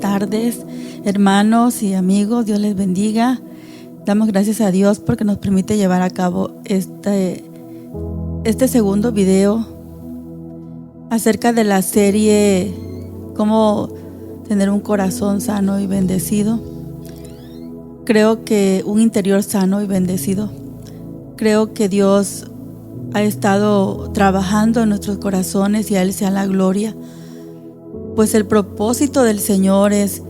tardes, hermanos y amigos. Dios les bendiga. Damos gracias a Dios porque nos permite llevar a cabo este segundo video acerca de la serie Cómo tener un corazón sano y bendecido. Creo que un interior sano y bendecido. Creo que Dios ha estado trabajando en nuestros corazones y a Él sea la gloria. Pues el propósito del Señor es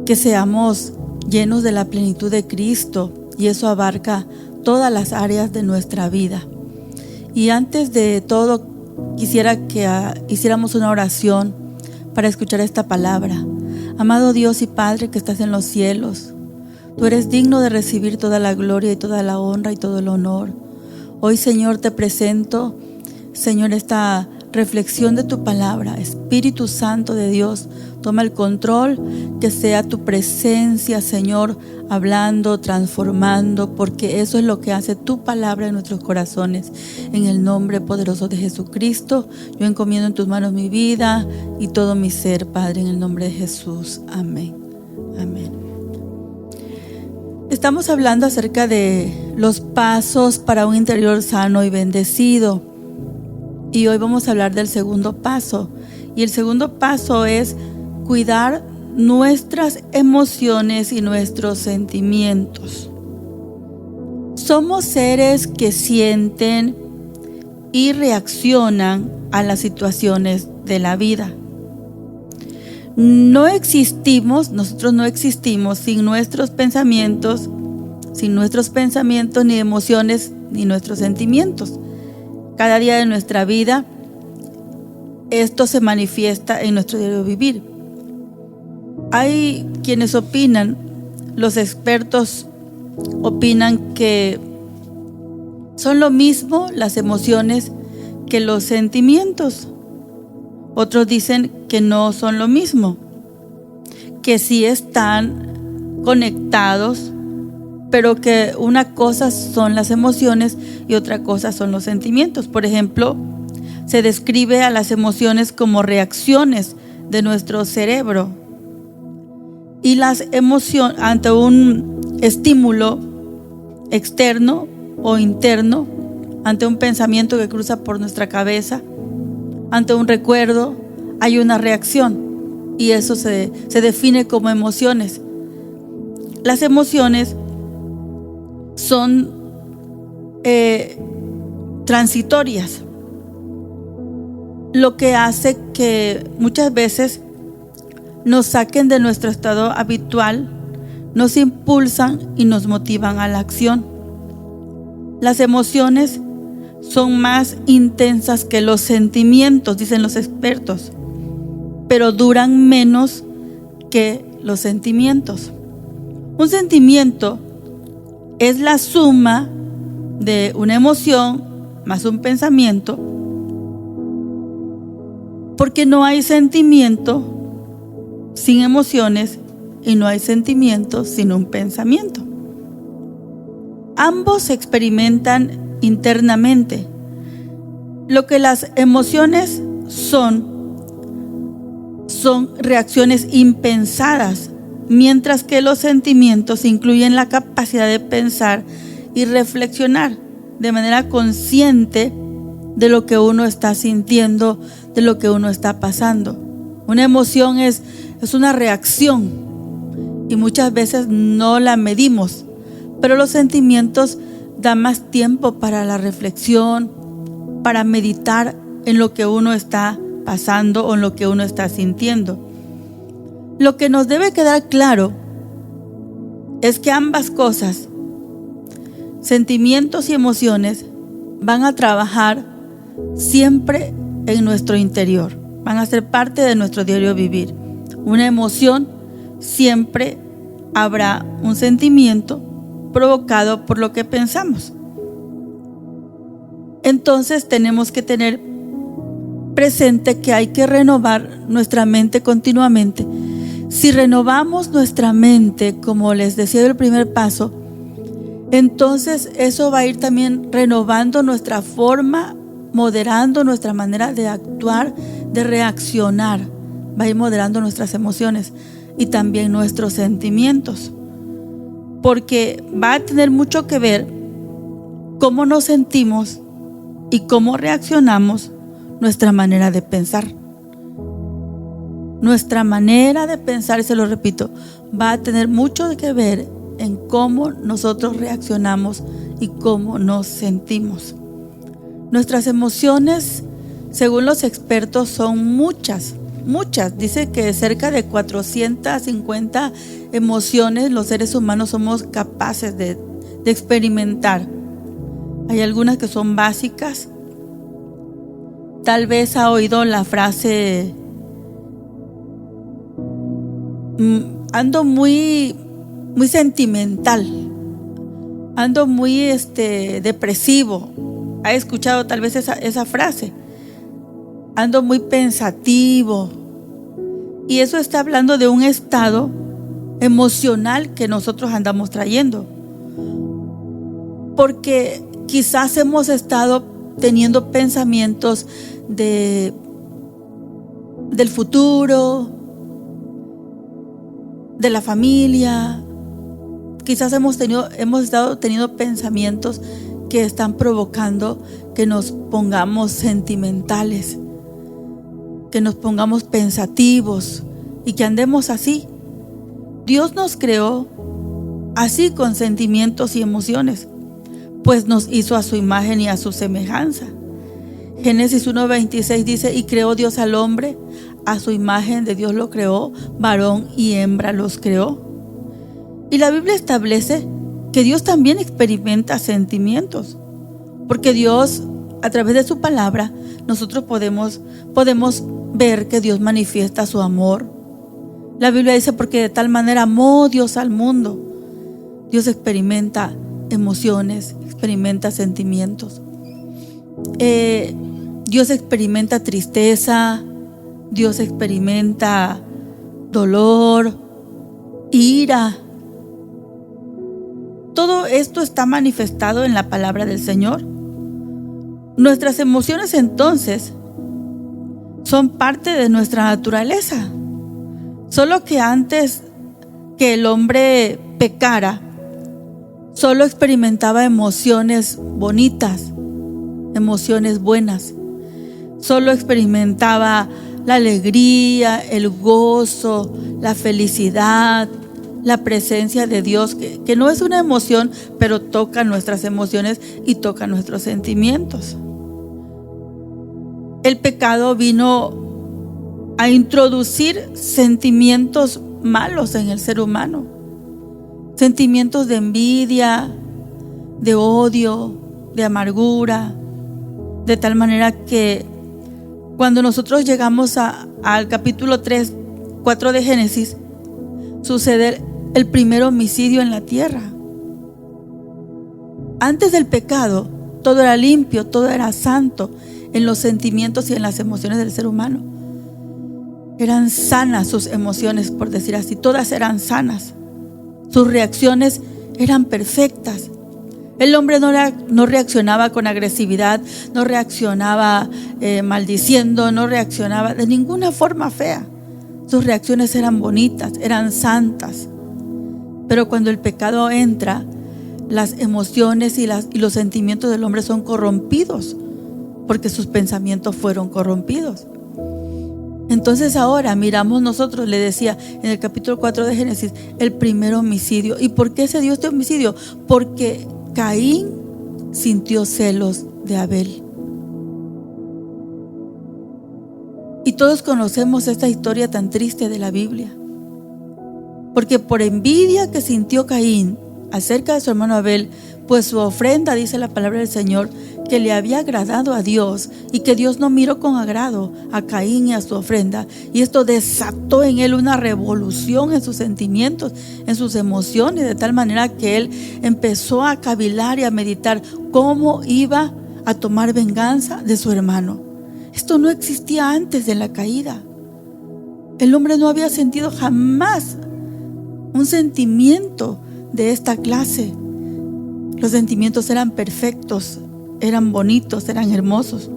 que seamos llenos de la plenitud de Cristo, y eso abarca todas las áreas de nuestra vida. Y antes de todo, quisiera que hiciéramos una oración para escuchar esta palabra. Amado Dios y Padre que estás en los cielos, tú eres digno de recibir toda la gloria y toda la honra y todo el honor. Hoy, Señor, te presento, Señor, esta reflexión de tu palabra. Espíritu Santo de Dios, toma el control, que sea tu presencia, Señor, hablando, transformando, porque eso es lo que hace tu palabra en nuestros corazones. En el nombre poderoso de Jesucristo, yo encomiendo en tus manos mi vida y todo mi ser, Padre, en el nombre de Jesús. Amén. Amén. Estamos hablando acerca de los pasos para un interior sano y bendecido. Y hoy vamos a hablar del segundo paso. Y el segundo paso es cuidar nuestras emociones y nuestros sentimientos. Somos seres que sienten y reaccionan a las situaciones de la vida. Nosotros no existimos sin nuestros pensamientos ni emociones ni nuestros sentimientos. Cada día de nuestra vida, esto se manifiesta en nuestro diario vivir. Hay quienes opinan, los expertos opinan que son lo mismo las emociones que los sentimientos. Otros dicen que no son lo mismo, que sí están conectados, pero que una cosa son las emociones y otra cosa son los sentimientos. Por ejemplo, se describe a las emociones como reacciones de nuestro cerebro. Y las emociones ante un estímulo externo o interno, ante un pensamiento que cruza por nuestra cabeza, ante un recuerdo, hay una reacción, y eso se define como emociones. Las emociones son transitorias, lo que hace que muchas veces nos saquen de nuestro estado habitual, nos impulsan y nos motivan a la acción. Las emociones son más intensas que los sentimientos, dicen los expertos, pero duran menos que los sentimientos. Un sentimiento es la suma de una emoción más un pensamiento, porque no hay sentimiento sin emociones y no hay sentimiento sin un pensamiento. Ambos se experimentan internamente. Lo que las emociones son reacciones impensadas, mientras que los sentimientos incluyen la capacidad de pensar y reflexionar de manera consciente de lo que uno está sintiendo, de lo que uno está pasando. Una emoción es una reacción y muchas veces no la medimos, pero los sentimientos dan más tiempo para la reflexión, para meditar en lo que uno está pasando o en lo que uno está sintiendo. Lo que nos debe quedar claro es que ambas cosas, sentimientos y emociones, van a trabajar siempre en nuestro interior, van a ser parte de nuestro diario vivir. Una emoción, siempre habrá un sentimiento provocado por lo que pensamos. Entonces tenemos que tener presente que hay que renovar nuestra mente continuamente. Si renovamos nuestra mente, como les decía del primer paso, entonces eso va a ir también renovando nuestra forma, moderando nuestra manera de actuar, de reaccionar, va a ir moderando nuestras emociones. y también nuestros sentimientos, porque va a tener mucho que ver cómo nos sentimos y cómo reaccionamos, nuestra manera de pensar. Nuestra manera de pensar, se lo repito, va a tener mucho que ver en cómo nosotros reaccionamos y cómo nos sentimos. Nuestras emociones, según los expertos, son muchas. Dice que cerca de 450 emociones los seres humanos somos capaces de experimentar. Hay algunas que son básicas. Tal vez ha oído la frase: ando muy sentimental, ando muy depresivo. Ha escuchado tal vez esa frase: ando muy pensativo. Y eso está hablando de un estado emocional que nosotros andamos trayendo, porque quizás hemos estado teniendo pensamientos del futuro, de la familia. Quizás hemos estado teniendo pensamientos que están provocando que nos pongamos sentimentales, que nos pongamos pensativos y que andemos así. Dios nos creó así, con sentimientos y emociones, pues nos hizo a su imagen y a su semejanza. Génesis 1:26 dice: y creó Dios al hombre, a su imagen de Dios lo creó, varón y hembra los creó. Y la Biblia establece que Dios también experimenta sentimientos, porque Dios, a través de su palabra, nosotros podemos ver que Dios manifiesta su amor. La Biblia dice: porque de tal manera amó Dios al mundo. Dios experimenta emociones, experimenta sentimientos. Dios experimenta tristeza, Dios experimenta dolor, ira. Todo esto está manifestado en la palabra del Señor. Nuestras emociones, entonces, son parte de nuestra naturaleza. Solo que antes que el hombre pecara, solo experimentaba emociones bonitas, emociones buenas. Solo experimentaba la alegría, el gozo, la felicidad, la presencia de Dios, que no es una emoción, pero toca nuestras emociones y toca nuestros sentimientos. El pecado vino a introducir sentimientos malos en el ser humano, sentimientos de envidia, de odio, de amargura, de tal manera que cuando nosotros llegamos al capítulo 4 de Génesis, sucede el primer homicidio en la tierra. Antes del pecado, todo era limpio, todo era santo en los sentimientos y en las emociones del ser humano. Eran sanas sus emociones, por decir así, todas eran sanas. Sus reacciones eran perfectas. El hombre no reaccionaba con agresividad, no reaccionaba maldiciendo, no reaccionaba de ninguna forma fea. Sus reacciones eran bonitas, eran santas. Pero cuando el pecado entra, las emociones y los sentimientos del hombre son corrompidos, porque sus pensamientos fueron corrompidos. Entonces ahora miramos nosotros, le decía en el capítulo 4 de Génesis, el primer homicidio. ¿Y por qué se dio este homicidio? Porque Caín sintió celos de Abel. Y todos conocemos esta historia tan triste de la Biblia, porque por envidia que sintió Caín acerca de su hermano Abel, pues su ofrenda, dice la palabra del Señor, que le había agradado a Dios, y que Dios no miró con agrado a Caín y a su ofrenda, y esto desató en él una revolución en sus sentimientos, en sus emociones, de tal manera que él empezó a cavilar y a meditar cómo iba a tomar venganza de su hermano. Esto no existía antes de la caída. El hombre no había sentido jamás un sentimiento de esta clase. Los sentimientos eran perfectos, eran bonitos, eran hermosos.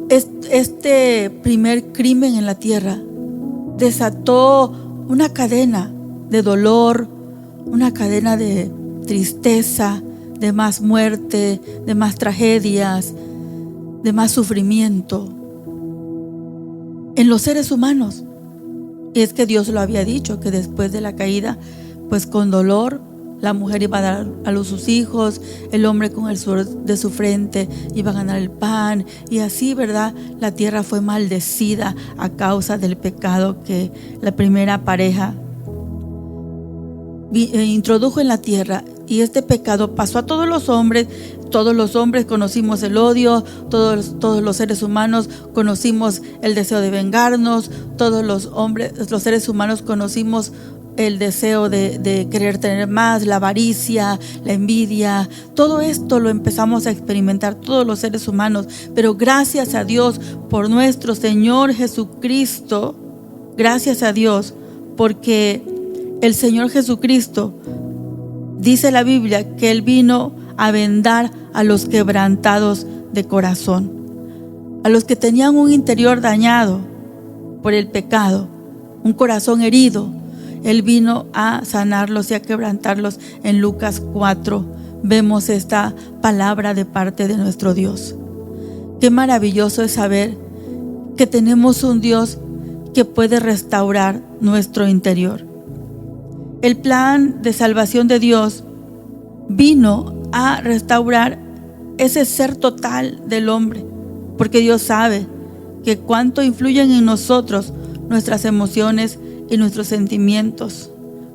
Este primer crimen en la tierra desató una cadena de dolor, una cadena de tristeza, de más muerte, de más tragedias, de más sufrimiento en los seres humanos. Y es que Dios lo había dicho, que después de la caída, pues con dolor, la mujer iba a dar a luz sus hijos, el hombre con el sudor de su frente iba a ganar el pan. Y así, ¿verdad? La tierra fue maldecida a causa del pecado que la primera pareja introdujo en la tierra. Y este pecado pasó a todos los hombres. Todos los hombres conocimos el odio, todos los seres humanos conocimos el deseo de vengarnos, todos los seres humanos conocimos el deseo de querer tener más, la avaricia, la envidia. Todo esto lo empezamos a experimentar todos los seres humanos, pero gracias a Dios por nuestro Señor Jesucristo, gracias a Dios, porque el Señor Jesucristo, dice la Biblia, que Él vino a vendar a los quebrantados de corazón, a los que tenían un interior dañado por el pecado, un corazón herido. Él vino a sanarlos y a quebrantarlos. En Lucas 4 vemos esta palabra de parte de nuestro Dios. Qué maravilloso es saber que tenemos un Dios que puede restaurar nuestro interior. El plan de salvación de Dios vino a restaurar ese ser total del hombre, porque Dios sabe que cuánto influyen en nosotros nuestras emociones y nuestros sentimientos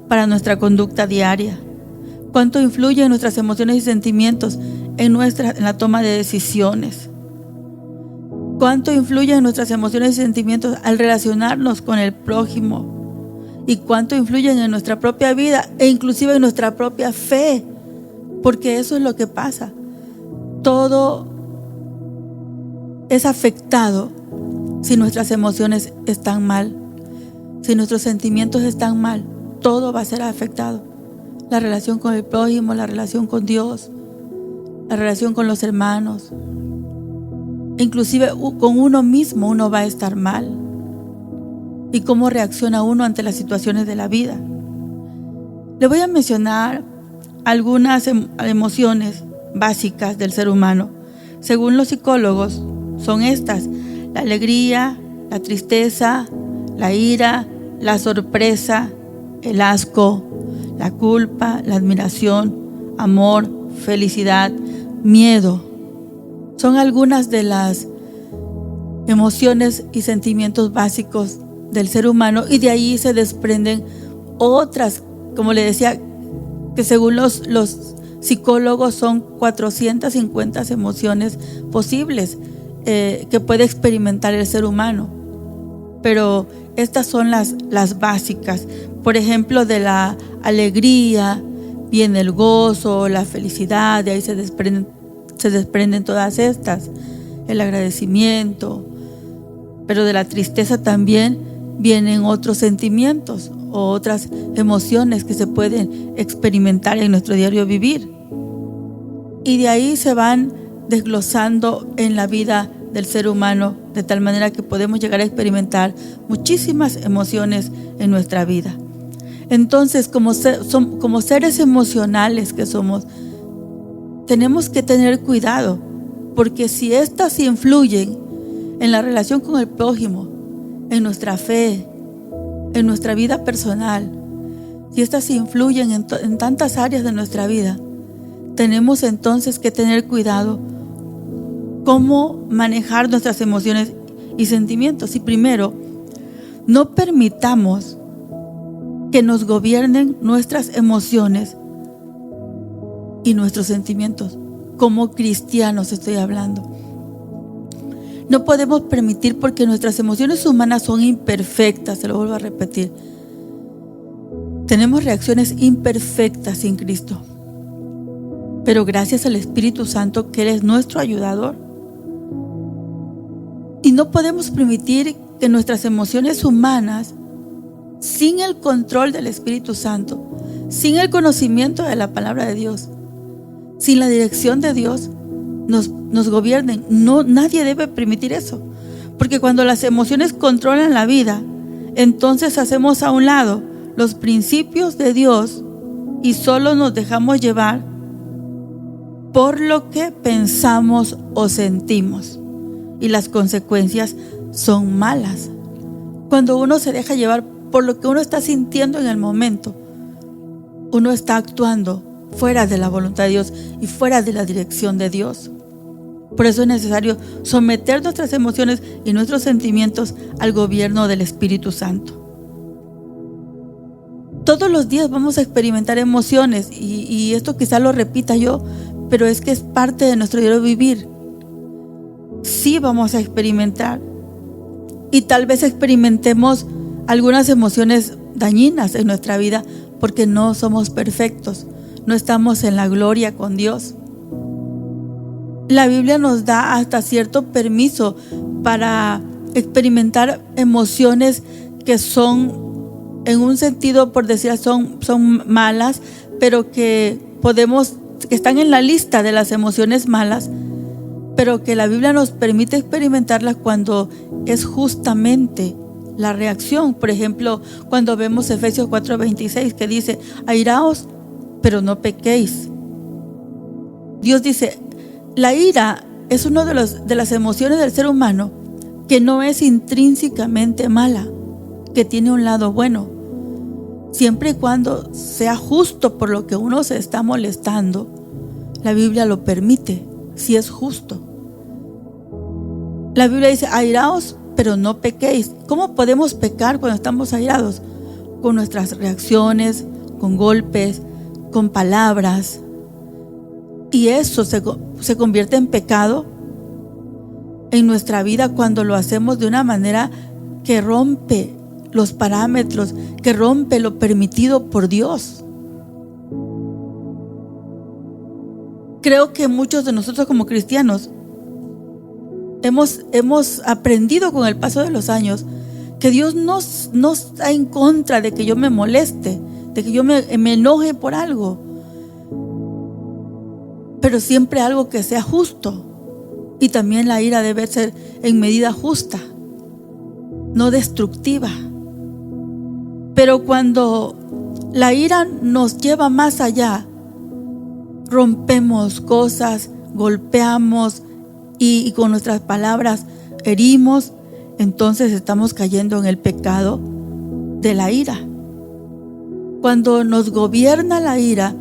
para nuestra conducta diaria. Cuánto influyen nuestras emociones y sentimientos en la toma de decisiones. Cuánto influyen nuestras emociones y sentimientos al relacionarnos con el prójimo. Y cuánto influyen en nuestra propia vida e inclusive en nuestra propia fe. Porque eso es lo que pasa. Todo es afectado si nuestras emociones están mal, si nuestros sentimientos están mal. Todo va a ser afectado. La relación con el prójimo, la relación con Dios, la relación con los hermanos. Inclusive con uno mismo uno va a estar mal. Y cómo reacciona uno ante las situaciones de la vida. Le voy a mencionar algunas emociones básicas del ser humano. Según los psicólogos, son estas: la alegría, la tristeza, la ira, la sorpresa, el asco, la culpa, la admiración, amor, felicidad, miedo. Son algunas de las emociones y sentimientos básicos del ser humano, y de ahí se desprenden otras, como le decía, que según los psicólogos son 450 emociones posibles que puede experimentar el ser humano. Pero estas son las básicas. Por ejemplo, de la alegría viene el gozo, la felicidad, de ahí se desprenden todas estas, el agradecimiento. Pero de la tristeza también vienen otros sentimientos o otras emociones que se pueden experimentar en nuestro diario vivir. Y de ahí se van desglosando en la vida del ser humano, de tal manera que podemos llegar a experimentar muchísimas emociones en nuestra vida. Entonces, como seres emocionales que somos, tenemos que tener cuidado, porque si estas influyen en la relación con el prójimo, en nuestra fe, en nuestra vida personal, si estas influyen en tantas áreas de nuestra vida, tenemos entonces que tener cuidado cómo manejar nuestras emociones y sentimientos. Y primero, no permitamos que nos gobiernen nuestras emociones y nuestros sentimientos. Como cristianos estoy hablando. No podemos permitir, porque nuestras emociones humanas son imperfectas, se lo vuelvo a repetir. Tenemos reacciones imperfectas sin Cristo. Pero gracias al Espíritu Santo, que Él es nuestro ayudador. Y no podemos permitir que nuestras emociones humanas, sin el control del Espíritu Santo, sin el conocimiento de la palabra de Dios, sin la dirección de Dios, nos gobiernen. No, nadie debe permitir eso. Porque cuando las emociones controlan la vida, entonces hacemos a un lado los principios de Dios y solo nos dejamos llevar por lo que pensamos o sentimos. Y las consecuencias son malas. Cuando uno se deja llevar por lo que uno está sintiendo en el momento, uno está actuando fuera de la voluntad de Dios y fuera de la dirección de Dios. Por eso es necesario someter nuestras emociones y nuestros sentimientos al gobierno del Espíritu Santo. Todos los días vamos a experimentar emociones y esto quizá lo repita yo, pero es que es parte de nuestro diario vivir. Sí vamos a experimentar y tal vez experimentemos algunas emociones dañinas en nuestra vida porque no somos perfectos, no estamos en la gloria con Dios. La Biblia nos da hasta cierto permiso para experimentar emociones que son, en un sentido, por decir, son malas, pero que están en la lista de las emociones malas, pero que la Biblia nos permite experimentarlas cuando es justamente la reacción. Por ejemplo, cuando vemos Efesios 4:26 que dice: airaos, pero no pequéis. Dios dice, la ira es una de las emociones del ser humano que no es intrínsecamente mala, que tiene un lado bueno, siempre y cuando sea justo por lo que uno se está molestando. La Biblia lo permite, si es justo. La Biblia dice: airaos, pero no pequéis. ¿Cómo podemos pecar cuando estamos airados? Con nuestras reacciones, con golpes, con palabras. Y eso se convierte en pecado en nuestra vida cuando lo hacemos de una manera que rompe los parámetros, que rompe lo permitido por Dios. Creo que muchos de nosotros como cristianos hemos aprendido con el paso de los años que Dios no está en contra de que yo me moleste, de que yo me enoje por algo, pero siempre algo que sea justo. Y también la ira debe ser en medida justa, no destructiva. Pero cuando la ira nos lleva más allá, rompemos cosas, golpeamos y con nuestras palabras herimos, entonces estamos cayendo en el pecado de la ira. Cuando nos gobierna la ira,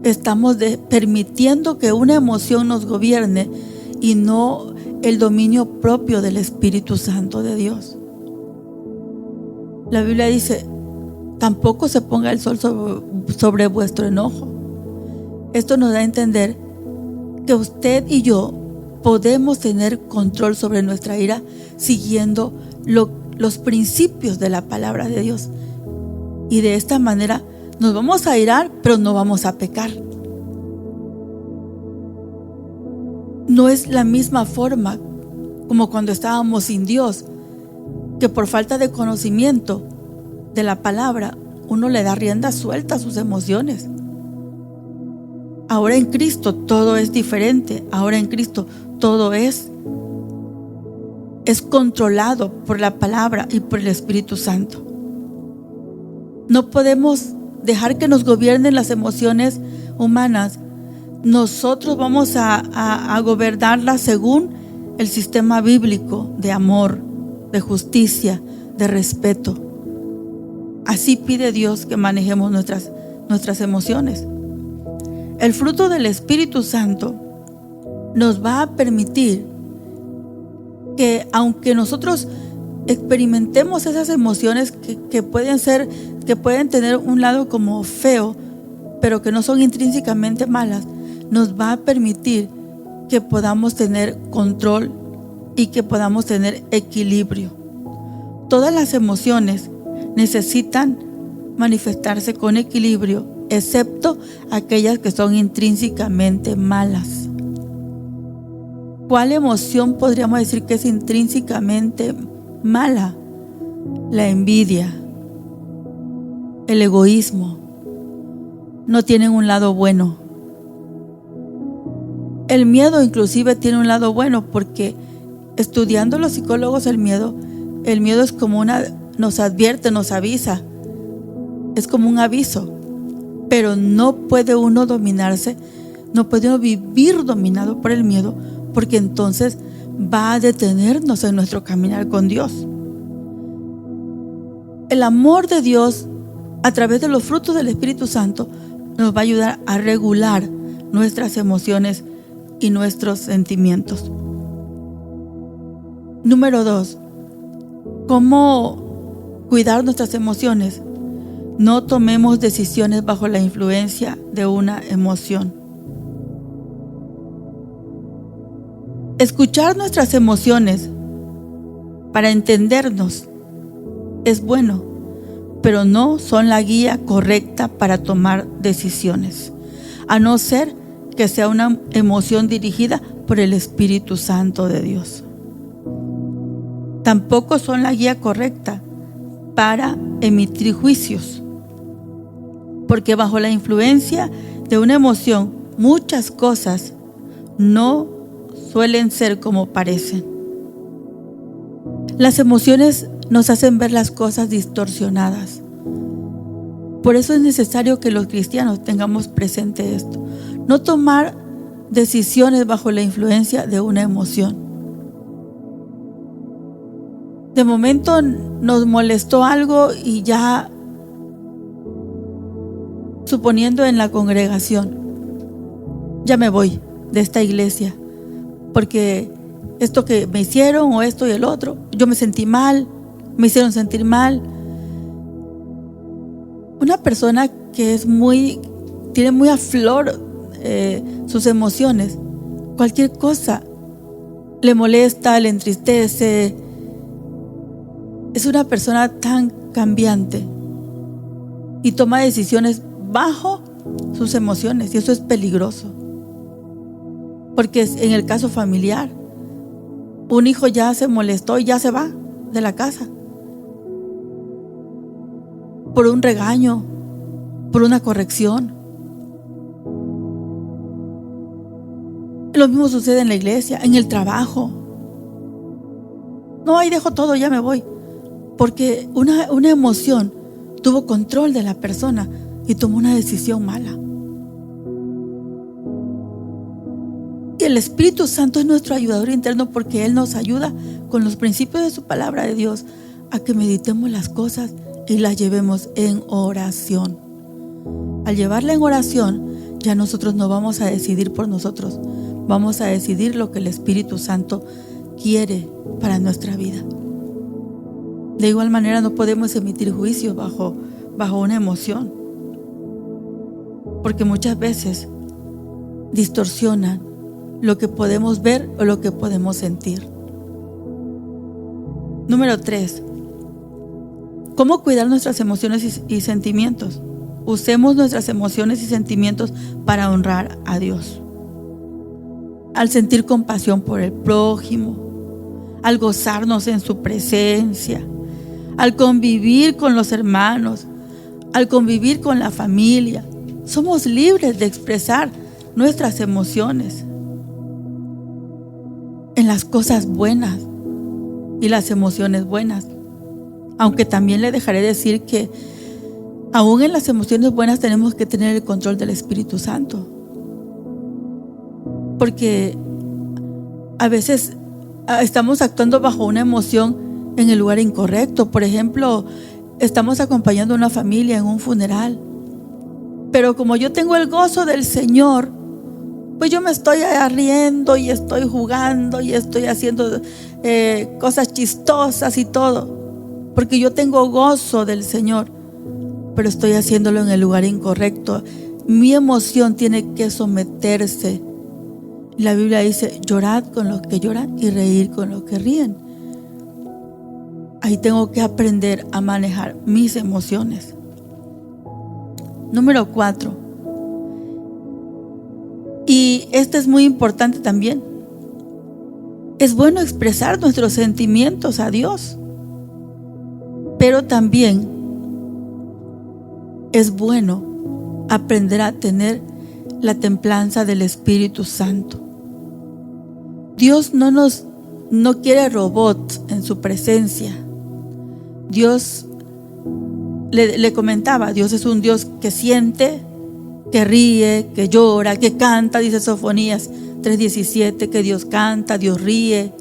estamos permitiendo que una emoción nos gobierne y no el dominio propio del Espíritu Santo de Dios. La Biblia dice: tampoco se ponga el sol sobre vuestro enojo. Esto nos da a entender que usted y yo podemos tener control sobre nuestra ira siguiendo los principios de la palabra de Dios. Y de esta manera nos vamos a irar, pero no vamos a pecar. No es la misma forma como cuando estábamos sin Dios, que por falta de conocimiento de la palabra, uno le da rienda suelta a sus emociones. Ahora en Cristo todo es diferente. Ahora en Cristo todo es controlado por la palabra y por el Espíritu Santo. No podemos dejar que nos gobiernen las emociones humanas. Nosotros vamos a gobernarlas según el sistema bíblico de amor, de justicia, de respeto. Así pide Dios que manejemos nuestras emociones. El fruto del Espíritu Santo nos va a permitir que, aunque nosotros experimentemos esas emociones que pueden tener un lado como feo, pero que no son intrínsecamente malas, nos va a permitir que podamos tener control y que podamos tener equilibrio. Todas las emociones necesitan manifestarse con equilibrio, excepto aquellas que son intrínsecamente malas. ¿Cuál emoción podríamos decir que es intrínsecamente mala? La envidia, el egoísmo, no tienen un lado bueno. El miedo inclusive tiene un lado bueno, porque estudiando los psicólogos el miedo es como nos advierte, nos avisa. Es como un aviso. Pero no puede uno dominarse, no puede uno vivir dominado por el miedo, porque entonces va a detenernos en nuestro caminar con Dios. El amor de Dios, a través de los frutos del Espíritu Santo, nos va a ayudar a regular nuestras emociones y nuestros sentimientos. Número 2, ¿cómo cuidar nuestras emociones? No tomemos decisiones bajo la influencia de una emoción. Escuchar nuestras emociones para entendernos es bueno, pero no son la guía correcta para tomar decisiones, a no ser que sea una emoción dirigida por el Espíritu Santo de Dios. Tampoco son la guía correcta para emitir juicios, porque bajo la influencia de una emoción, muchas cosas no suelen ser como parecen. Las emociones nos hacen ver las cosas distorsionadas. Por eso es necesario que los cristianos tengamos presente esto. No tomar decisiones bajo la influencia de una emoción. De momento nos molestó algo y ya, suponiendo en la congregación, ya me voy de esta iglesia, porque esto que me hicieron o esto y el otro, yo me sentí mal, me hicieron sentir mal. Una persona que tiene muy a flor sus emociones, cualquier cosa le molesta, le entristece. Es una persona tan cambiante y toma decisiones bajo sus emociones, y eso es peligroso, porque en el caso familiar, un hijo ya se molestó y ya se va de la casa por un regaño, por una corrección. Lo mismo sucede en la iglesia, en el trabajo. No, ahí dejo todo, ya me voy, porque una emoción tuvo control de la persona y tomó una decisión mala. Y el Espíritu Santo es nuestro ayudador interno, porque Él nos ayuda con los principios de su palabra de Dios a que meditemos las cosas y las llevemos en oración. Al llevarla en oración, ya nosotros no vamos a decidir por nosotros, vamos a decidir lo que el Espíritu Santo quiere para nuestra vida. De igual manera, no podemos emitir juicios bajo una emoción, porque muchas veces distorsionan lo que podemos ver o lo que podemos sentir. Número 3. ¿Cómo cuidar nuestras emociones y sentimientos? Usemos nuestras emociones y sentimientos para honrar a Dios. Al sentir compasión por el prójimo, al gozarnos en su presencia, al convivir con los hermanos, al convivir con la familia, somos libres de expresar nuestras emociones en las cosas buenas y las emociones buenas. Aunque también le dejaré decir que aún en las emociones buenas tenemos que tener el control del Espíritu Santo, porque a veces estamos actuando bajo una emoción en el lugar incorrecto. Por ejemplo, estamos acompañando a una familia en un funeral, pero como yo tengo el gozo del Señor, pues yo me estoy riendo y estoy jugando y estoy haciendo cosas chistosas y todo, porque yo tengo gozo del Señor, pero estoy haciéndolo en el lugar incorrecto. Mi emoción tiene que someterse. La Biblia dice: llorad con los que lloran y reír con los que ríen. Ahí tengo que aprender a manejar mis emociones. Número 4. Y este es muy importante también. Es bueno expresar nuestros sentimientos a Dios, pero también es bueno aprender a tener la templanza del Espíritu Santo. Dios no quiere robots en su presencia. Dios, le comentaba, Dios es un Dios que siente, que ríe, que llora, que canta, dice Sofonías 3:17, que Dios canta, Dios ríe.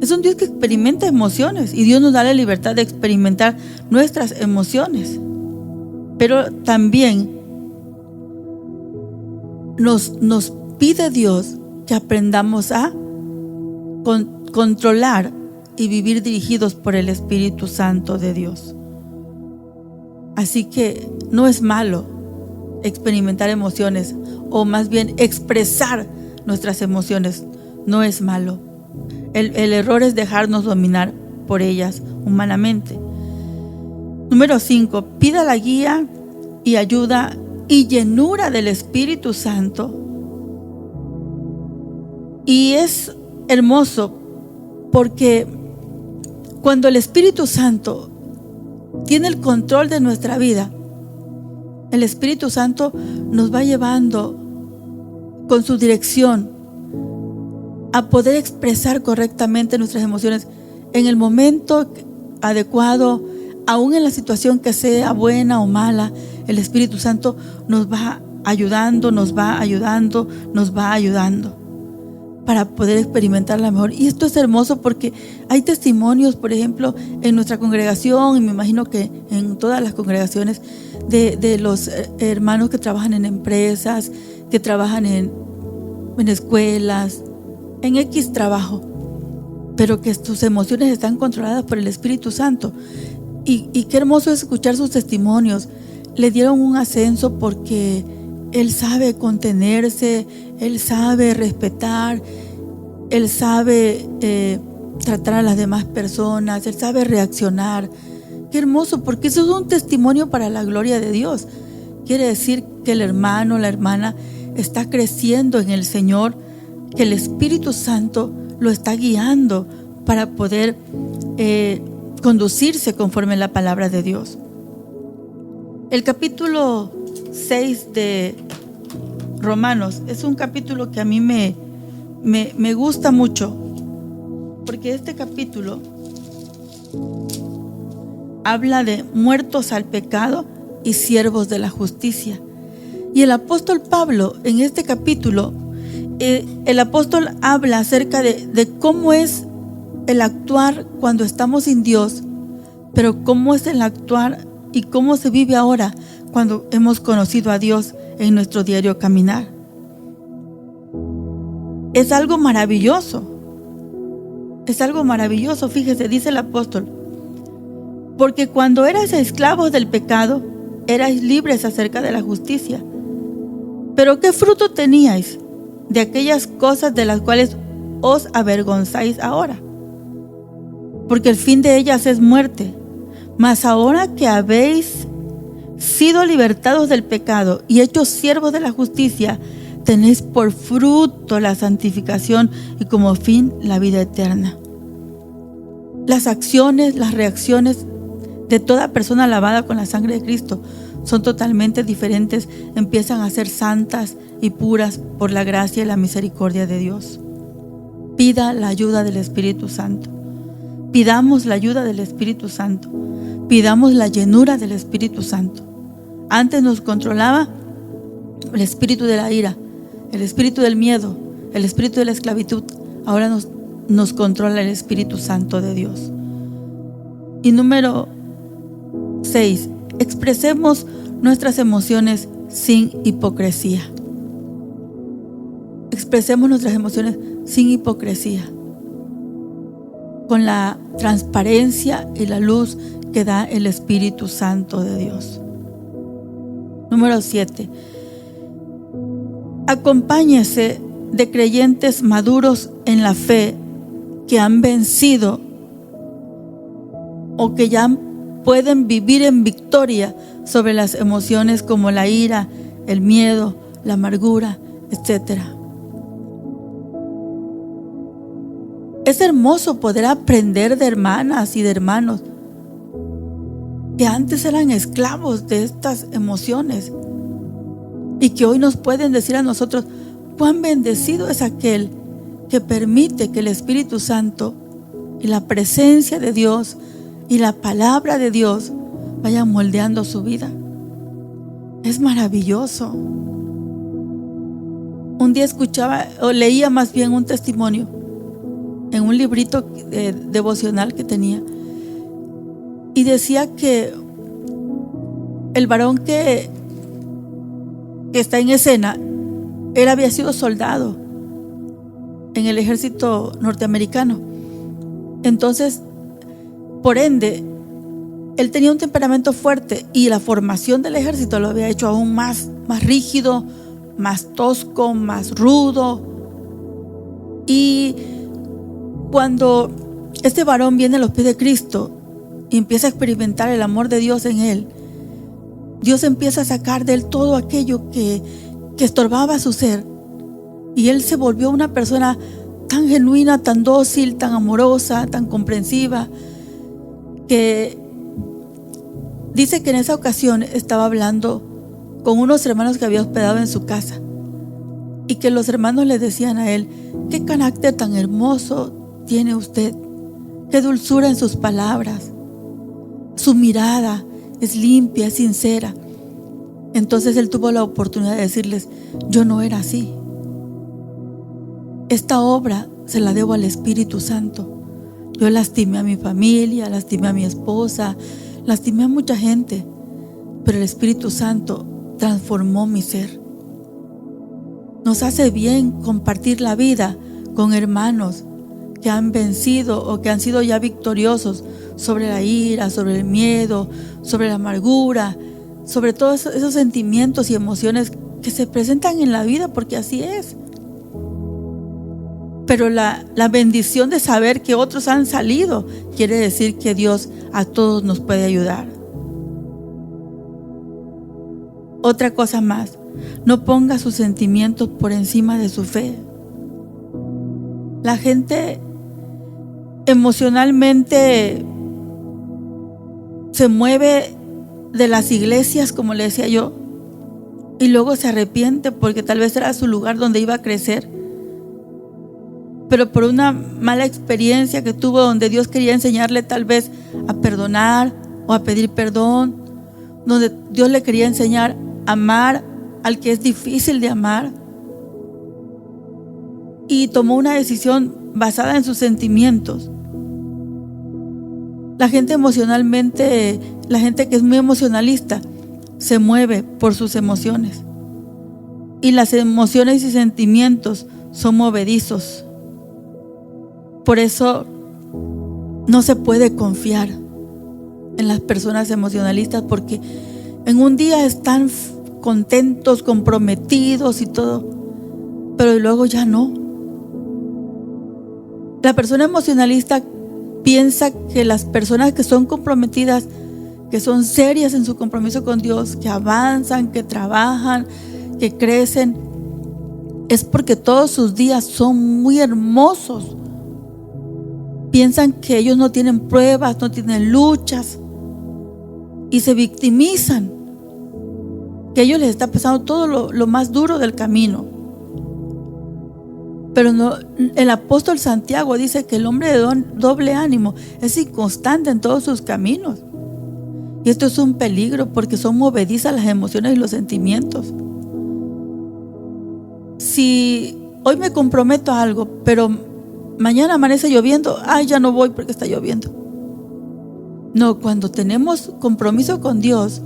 Es un Dios que experimenta emociones y Dios nos da la libertad de experimentar nuestras emociones. Pero también nos pide Dios que aprendamos a controlar y vivir dirigidos por el Espíritu Santo de Dios. Así que no es malo experimentar emociones, o más bien expresar nuestras emociones. No es malo. El error es dejarnos dominar por ellas humanamente. Número 5, pida la guía y ayuda y llenura del Espíritu Santo. Y es hermoso porque cuando el Espíritu Santo tiene el control de nuestra vida, el Espíritu Santo nos va llevando con su dirección a poder expresar correctamente nuestras emociones en el momento adecuado, aún en la situación que sea buena o mala. El Espíritu Santo nos va ayudando para poder experimentarla mejor. Y esto es hermoso porque hay testimonios, por ejemplo, en nuestra congregación, y me imagino que en todas las congregaciones, de los hermanos que trabajan en empresas, que trabajan en escuelas, en X trabajo, pero que sus emociones están controladas por el Espíritu Santo. Y qué hermoso es escuchar sus testimonios. Le dieron un ascenso porque él sabe contenerse, él sabe respetar, él sabe tratar a las demás personas, él sabe reaccionar. Qué hermoso, porque eso es un testimonio para la gloria de Dios. Quiere decir que el hermano, la hermana está creciendo en el Señor, que el Espíritu Santo lo está guiando para poder conducirse conforme a la palabra de Dios. El capítulo 6 de Romanos es un capítulo que a mí me gusta mucho, porque este capítulo habla de muertos al pecado y siervos de la justicia. Y el apóstol Pablo, en este capítulo, el apóstol habla acerca de cómo es el actuar cuando estamos sin Dios, pero cómo es el actuar y cómo se vive ahora cuando hemos conocido a Dios en nuestro diario caminar. Es algo maravilloso. Es algo maravilloso, fíjese, dice el apóstol: porque cuando erais esclavos del pecado, erais libres acerca de la justicia. Pero ¿qué fruto teníais de aquellas cosas de las cuales os avergonzáis ahora? Porque el fin de ellas es muerte. Mas ahora que habéis sido libertados del pecado y hechos siervos de la justicia, tenéis por fruto la santificación y como fin la vida eterna. Las acciones, las reacciones de toda persona lavada con la sangre de Cristo son totalmente diferentes. Empiezan a ser santas y puras por la gracia y la misericordia de Dios. Pida la ayuda del Espíritu Santo. Pidamos la ayuda del Espíritu Santo. Pidamos la llenura del Espíritu Santo. Antes nos controlaba el espíritu de la ira, el espíritu del miedo, el espíritu de la esclavitud. Ahora nos controla el Espíritu Santo de Dios. Y número 6, expresemos nuestras emociones sin hipocresía. Expresemos nuestras emociones sin hipocresía, con la transparencia y la luz que da el Espíritu Santo de Dios. Número 7, acompáñese de creyentes maduros en la fe que han vencido o que ya pueden vivir en victoria sobre las emociones como la ira, el miedo, la amargura, etc. Es hermoso poder aprender de hermanas y de hermanos que antes eran esclavos de estas emociones y que hoy nos pueden decir a nosotros cuán bendecido es aquel que permite que el Espíritu Santo y la presencia de Dios y la palabra de Dios vaya moldeando su vida. Es maravilloso. Un día escuchaba o leía más bien un testimonio en un librito devocional que tenía, y decía que el varón que está en escena, él había sido soldado en el ejército norteamericano. Entonces, por ende, él tenía un temperamento fuerte, y la formación del ejército lo había hecho aún más rígido, más tosco, más rudo. Y cuando este varón viene a los pies de Cristo y empieza a experimentar el amor de Dios en él, Dios empieza a sacar de él todo aquello que estorbaba su ser, y él se volvió una persona tan genuina, tan dócil, tan amorosa, tan comprensiva, que dice que en esa ocasión estaba hablando con unos hermanos que había hospedado en su casa, y que los hermanos le decían a él: qué carácter tan hermoso tiene usted, qué dulzura en sus palabras, su mirada es limpia, es sincera. Entonces él tuvo la oportunidad de decirles: yo no era así. Esta obra se la debo al Espíritu Santo. Yo lastimé a mi familia, lastimé a mi esposa, lastimé a mucha gente, pero el Espíritu Santo transformó mi ser. Nos hace bien compartir la vida con hermanos que han vencido o que han sido ya victoriosos sobre la ira, sobre el miedo, sobre la amargura, sobre todos esos sentimientos y emociones que se presentan en la vida, porque así es. Pero la bendición de saber que otros han salido quiere decir que Dios a todos nos puede ayudar. Otra cosa más: no ponga sus sentimientos por encima de su fe. La gente emocionalmente se mueve de las iglesias, como le decía yo, y luego se arrepiente porque tal vez era su lugar donde iba a crecer, pero por una mala experiencia que tuvo, donde Dios quería enseñarle tal vez a perdonar o a pedir perdón, donde Dios le quería enseñar a amar al que es difícil de amar, y tomó una decisión basada en sus sentimientos. La gente emocionalmente, la gente que es muy emocionalista, se mueve por sus emociones, y las emociones y sentimientos son movedizos. Por eso no se puede confiar en las personas emocionalistas, porque en un día están contentos, comprometidos y todo, pero luego ya no. La persona emocionalista piensa que las personas que son comprometidas, que son serias en su compromiso con Dios, que avanzan, que trabajan, que crecen, es porque todos sus días son muy hermosos. Piensan que ellos no tienen pruebas, no tienen luchas, y se victimizan, que a ellos les está pasando todo lo más duro del camino. Pero no, el apóstol Santiago dice que el hombre de doble ánimo es inconstante en todos sus caminos. Y esto es un peligro, porque son movedizas las emociones y los sentimientos. Si hoy me comprometo a algo, pero mañana amanece lloviendo, ya no voy porque está lloviendo. No, cuando tenemos compromiso con Dios,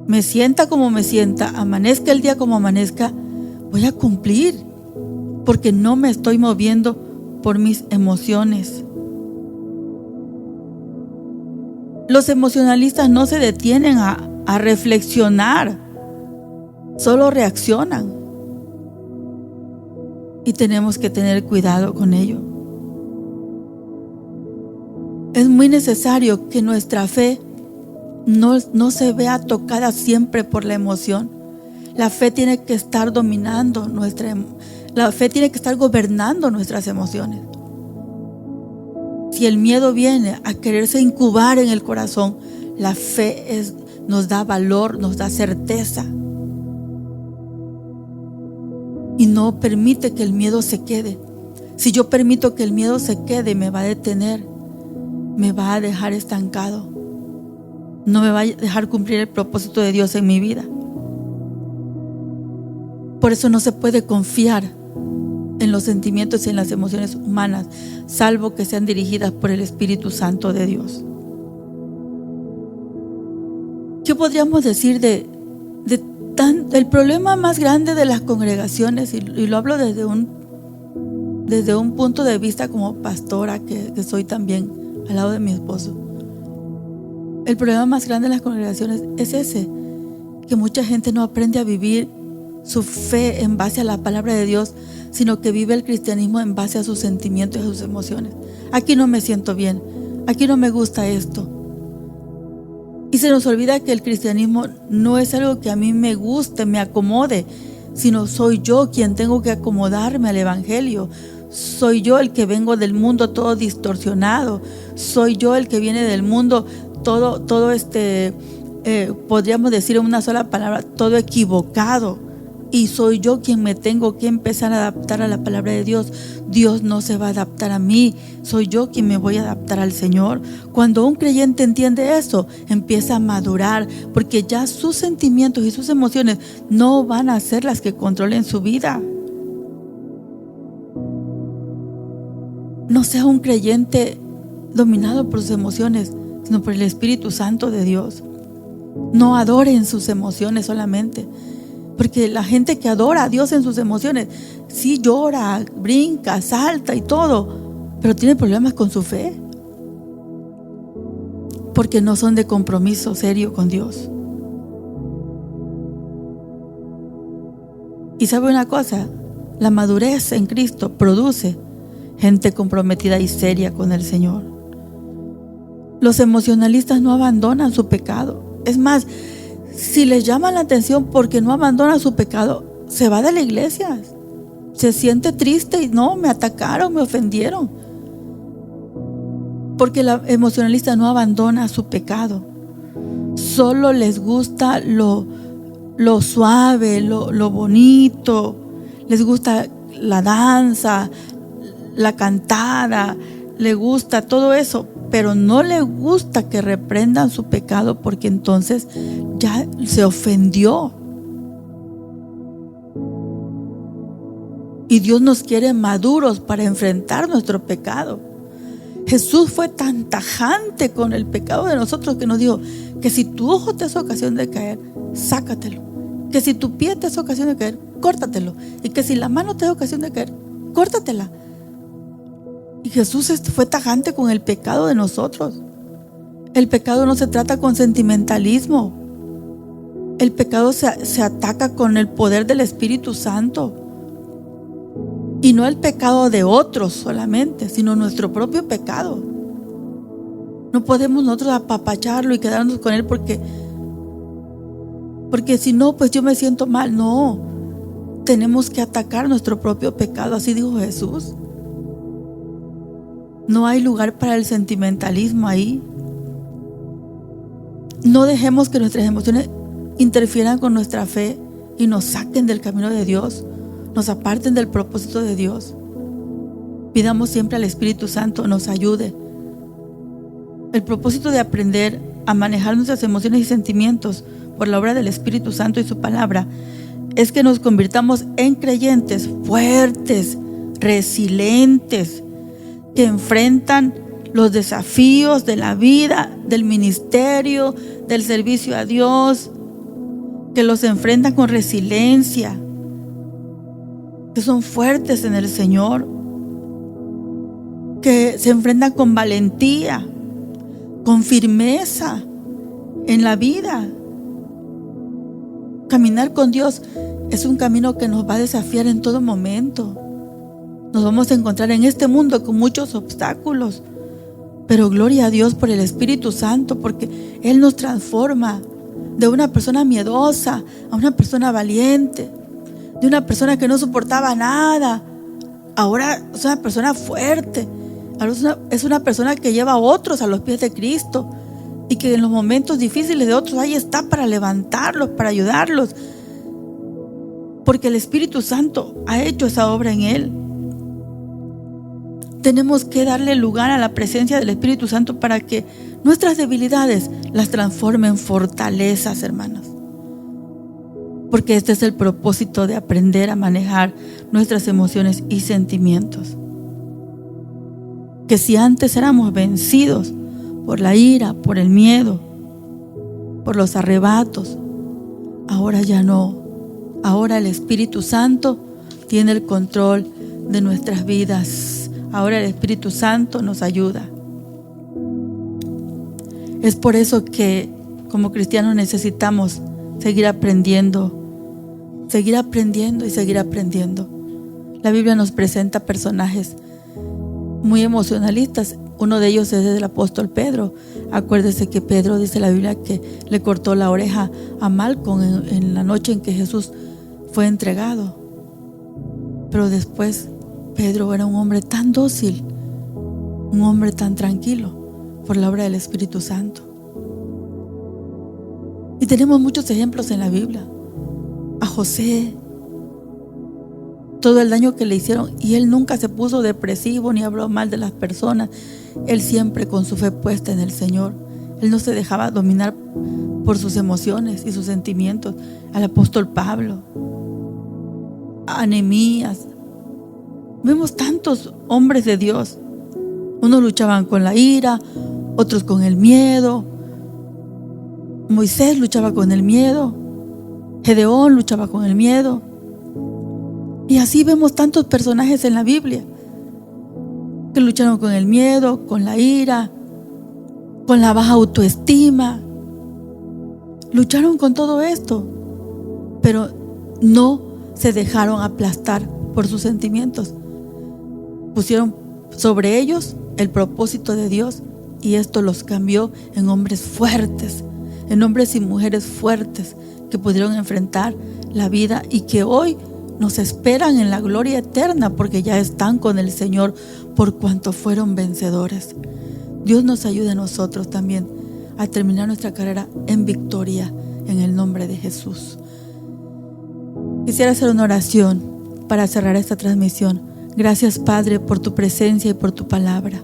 me sienta como me sienta, amanezca el día como amanezca, voy a cumplir, porque no me estoy moviendo por mis emociones. Los emocionalistas no se detienen a reflexionar, solo reaccionan, y tenemos que tener cuidado con ello. Es muy necesario que nuestra fe no se vea tocada siempre por la emoción. La fe tiene que estar dominando la fe tiene que estar gobernando nuestras emociones. Si el miedo viene a quererse incubar en el corazón, la fe nos da valor, nos da certeza, y no permite que el miedo se quede. Si yo permito que el miedo se quede, me va a detener. me va a dejar estancado, no me va a dejar cumplir el propósito de Dios en mi vida. Por eso no se puede confiar en los sentimientos y en las emociones humanas, salvo que sean dirigidas por el Espíritu Santo de Dios. ¿Qué podríamos decir del problema más grande de las congregaciones? Y lo hablo desde un punto de vista como pastora que soy también al lado de mi esposo. El problema más grande de las congregaciones es ese, que mucha gente no aprende a vivir su fe en base a la palabra de Dios, sino que vive el cristianismo en base a sus sentimientos y a sus emociones. Aquí no me siento bien, aquí no me gusta esto. Y se nos olvida que el cristianismo no es algo que a mí me guste, me acomode, sino soy yo quien tengo que acomodarme al evangelio. Soy yo el que vengo del mundo todo distorsionado. Soy yo el que viene del mundo todo podríamos decir en una sola palabra, todo equivocado. Y soy yo quien me tengo que empezar a adaptar a la palabra de Dios. Dios no se va a adaptar a mí, soy yo quien me voy a adaptar al Señor. Cuando un creyente entiende eso, empieza a madurar, porque ya sus sentimientos y sus emociones no van a ser las que controlen su vida. No sea un creyente dominado por sus emociones, sino por el Espíritu Santo de Dios. No adoren sus emociones solamente, porque la gente que adora a Dios en sus emociones, sí llora, brinca, salta y todo, pero tiene problemas con su fe, porque no son de compromiso serio con Dios. Y sabe una cosa, la madurez en Cristo produce gente comprometida y seria con el Señor. Los emocionalistas no abandonan su pecado. Es más, si les llama la atención porque no abandona su pecado, se va de la iglesia, se siente triste y no, me atacaron, me ofendieron, porque el emocionalista no abandona su pecado. Solo les gusta lo suave, lo bonito, les gusta la danza, la cantada, le gusta todo eso, pero no le gusta que reprendan su pecado, porque entonces ya se ofendió. Y Dios nos quiere maduros para enfrentar nuestro pecado. Jesús fue tan tajante con el pecado de nosotros que nos dijo que si tu ojo te es ocasión de caer, sácatelo. Que si tu pie te es ocasión de caer, córtatelo. Y que si la mano te es ocasión de caer, córtatela. Y Jesús fue tajante con el pecado de nosotros. El pecado no se trata con sentimentalismo. El pecado se ataca con el poder del Espíritu Santo. Y no el pecado de otros solamente, sino nuestro propio pecado. No podemos nosotros apapacharlo y quedarnos con él porque si no, pues yo me siento mal. No, tenemos que atacar nuestro propio pecado. Así dijo Jesús. No hay lugar para el sentimentalismo ahí. No dejemos que nuestras emociones interfieran con nuestra fe y nos saquen del camino de Dios, nos aparten del propósito de Dios. Pidamos siempre al Espíritu Santo nos ayude. El propósito de aprender a manejar nuestras emociones y sentimientos por la obra del Espíritu Santo y su palabra es que nos convirtamos en creyentes fuertes, resilientes, que enfrentan los desafíos de la vida, del ministerio, del servicio a Dios, que los enfrentan con resiliencia, que son fuertes en el Señor, que se enfrentan con valentía, con firmeza en la vida. Caminar con Dios es un camino que nos va a desafiar en todo momento. Nos vamos a encontrar en este mundo con muchos obstáculos, pero gloria a Dios por el Espíritu Santo, porque Él nos transforma de una persona miedosa a una persona valiente, de una persona que no soportaba nada, ahora es una persona fuerte, ahora es una persona que lleva a otros a los pies de Cristo, y que en los momentos difíciles de otros ahí está para levantarlos, para ayudarlos, porque el Espíritu Santo ha hecho esa obra en él. Tenemos que darle lugar a la presencia del Espíritu Santo para que nuestras debilidades las transforme en fortalezas, hermanos. Porque este es el propósito de aprender a manejar nuestras emociones y sentimientos. Que si antes éramos vencidos por la ira, por el miedo, por los arrebatos, ahora ya no. Ahora el Espíritu Santo tiene el control de nuestras vidas. Ahora el Espíritu Santo nos ayuda. Es por eso que como cristianos necesitamos seguir aprendiendo y seguir aprendiendo. La Biblia nos presenta personajes muy emocionalistas. Uno de ellos es el apóstol Pedro. Acuérdese que Pedro, dice la Biblia, que le cortó la oreja a Malco en la noche en que Jesús fue entregado. Pero después Pedro era un hombre tan dócil, un hombre tan tranquilo por la obra del Espíritu Santo. Y tenemos muchos ejemplos en la Biblia. A José, todo el daño que le hicieron, y él nunca se puso depresivo ni habló mal de las personas. Él siempre con su fe puesta en el Señor. Él no se dejaba dominar por sus emociones y sus sentimientos. Al apóstol Pablo, a Nehemías. Vemos tantos hombres de Dios. Unos luchaban con la ira, otros con el miedo. Moisés luchaba con el miedo. Gedeón luchaba con el miedo. Y así vemos tantos personajes en la Biblia que lucharon con el miedo, con la ira, con la baja autoestima. Lucharon con todo esto, pero no se dejaron aplastar por sus sentimientos. Pusieron sobre ellos el propósito de Dios, y esto los cambió en hombres fuertes, en hombres y mujeres fuertes que pudieron enfrentar la vida y que hoy nos esperan en la gloria eterna, porque ya están con el Señor por cuanto fueron vencedores. Dios nos ayude a nosotros también a terminar nuestra carrera en victoria, en el nombre de Jesús. Quisiera hacer una oración para cerrar esta transmisión. Gracias, Padre, por tu presencia y por tu palabra.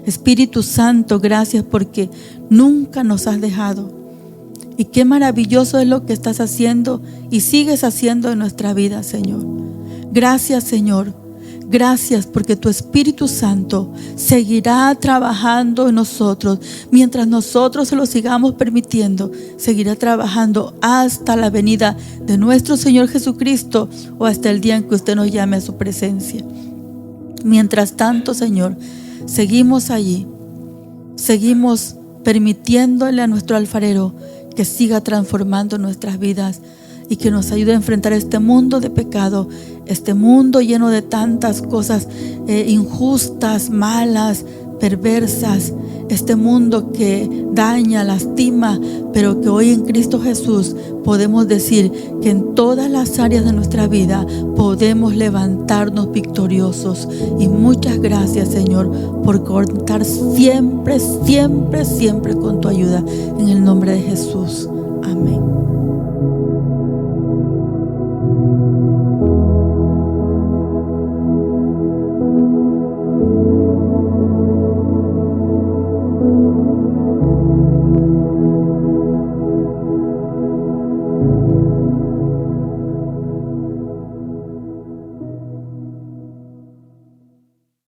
Espíritu Santo, gracias porque nunca nos has dejado. Y qué maravilloso es lo que estás haciendo y sigues haciendo en nuestra vida, Señor. Gracias, Señor. Gracias porque tu Espíritu Santo seguirá trabajando en nosotros. Mientras nosotros se lo sigamos permitiendo, seguirá trabajando hasta la venida de nuestro Señor Jesucristo o hasta el día en que usted nos llame a su presencia. Mientras tanto, Señor, seguimos allí. Seguimos permitiéndole a nuestro alfarero que siga transformando nuestras vidas y que nos ayude a enfrentar este mundo de pecado, este mundo lleno de tantas cosas injustas, malas, perversas, este mundo que daña, lastima, pero que hoy en Cristo Jesús podemos decir que en todas las áreas de nuestra vida podemos levantarnos victoriosos. Y muchas gracias, Señor, por contar siempre, siempre, siempre con tu ayuda. En el nombre de Jesús. Amén.